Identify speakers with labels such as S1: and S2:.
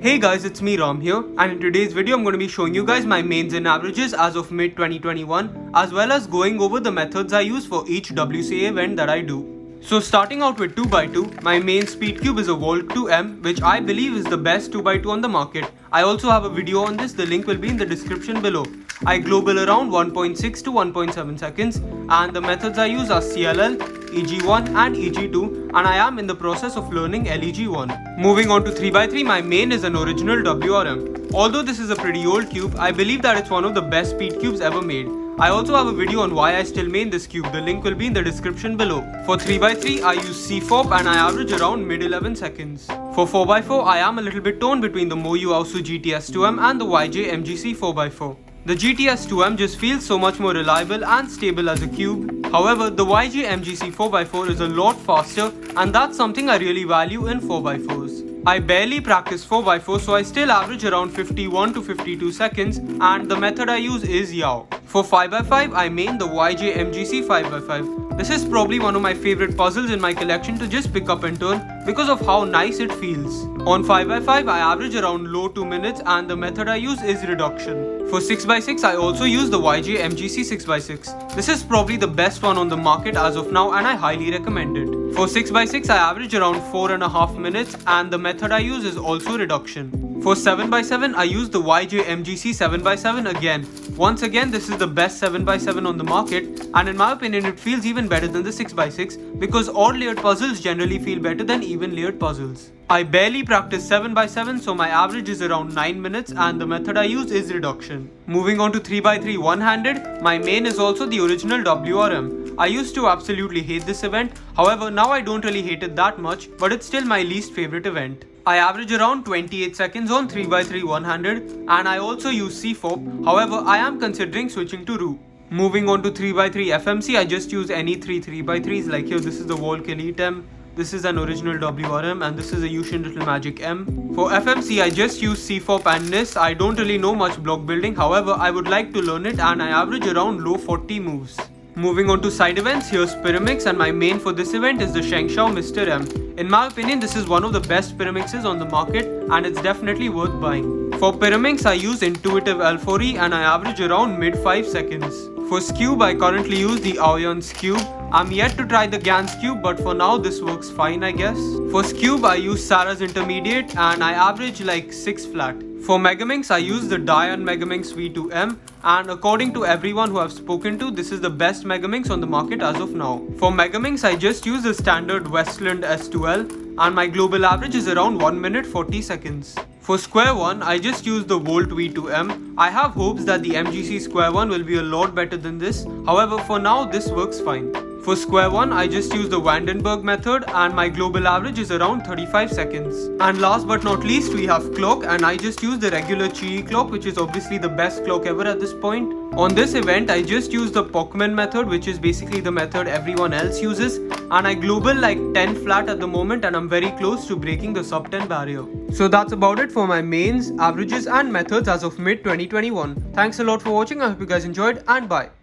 S1: Hey guys, it's me Ram here, and in today's video I'm going to be showing you guys my mains and averages as of mid 2021, as well as going over the methods I use for each WCA event that I do. So starting out with 2x2, my main speed cube is a Volt 2M, which I believe is the best 2x2 on the market. I also have a video on this, the link will be in the description below. I global around 1.6 to 1.7 seconds, and the methods I use are CLL, EG1 and EG2, and I am in the process of learning LEG1. Moving on to 3x3, my main is an original WRM. Although this is a pretty old cube, I believe that it's one of the best speed cubes ever made. I also have a video on why I still main this cube, the link will be in the description below. For 3x3, I use CFOP and I average around mid 11 seconds. For 4x4, I am a little bit torn between the Moyu Aosu GTS2M and the YJ MGC 4x4. The GTS2M just feels so much more reliable and stable as a cube. However, the YJ MGC 4x4 is a lot faster, and that's something I really value in 4x4s. I barely practice 4x4, so I still average around 51 to 52 seconds, and the method I use is Yao. For 5x5, I main the YJ MGC 5x5. This is probably one of my favorite puzzles in my collection to just pick up and turn because of how nice it feels. On 5x5, I average around low 2 minutes, and the method I use is reduction. For 6x6, I also use the YJ MGC 6x6. This is probably the best one on the market as of now, and I highly recommend it. For 6x6, I average around 4.5 minutes, and the method I use is also reduction. For 7x7, I use the YJ MGC 7x7 again. Once again, this is the best 7x7 on the market, and in my opinion it feels even better than the 6x6 because odd layered puzzles generally feel better than even layered puzzles. I barely practice 7x7, so my average is around 9 minutes, and the method I use is reduction. Moving on to 3x3 one-handed, my main is also the original WRM. I used to absolutely hate this event, however now I don't really hate it that much, but it's still my least favorite event. I average around 28 seconds on 3x3 one-handed, and I also use CFOP, however I am considering switching to Ru. Moving on to 3x3 FMC, I just use any 3x3s, like here this is the Volk Elite M, this is an original WRM, and this is a Yushin Little Magic M. For FMC, I just use CFOP and NIS. I don't really know much block building, however I would like to learn it, and I average around low 40 moves. Moving on to side events, here's Pyramix, and my main for this event is the Shengshao Mr. M. In my opinion, this is one of the best Pyramixes on the market, and it's definitely worth buying. For Pyramix, I use Intuitive L4E, and I average around mid 5 seconds. For Scube, I currently use the Aoyon's Cube. I'm yet to try the Gans Cube, but for now this works fine, I guess. For Scube, I use Sarah's Intermediate, and I average like 6 flat. For Megaminx, I use the Dion Megaminx V2M, and according to everyone who I've spoken to, this is the best Megaminx on the market as of now. For Megaminx, I just use the standard Westland S2L, and my global average is around 1 minute 40 seconds. For Square 1, I just use the Volt V2M. I have hopes that the MGC Square 1 will be a lot better than this, however for now this works fine. For Square 1, I just use the Vandenberg method, and my global average is around 35 seconds. And last but not least, we have clock, and I just use the regular Qi clock, which is obviously the best clock ever at this point. On this event, I just use the Pokemon method, which is basically the method everyone else uses, and I global like 10 flat at the moment, and I'm very close to breaking the sub 10 barrier. So that's about it for my mains, averages and methods as of mid 2021. Thanks a lot for watching, I hope you guys enjoyed, and bye.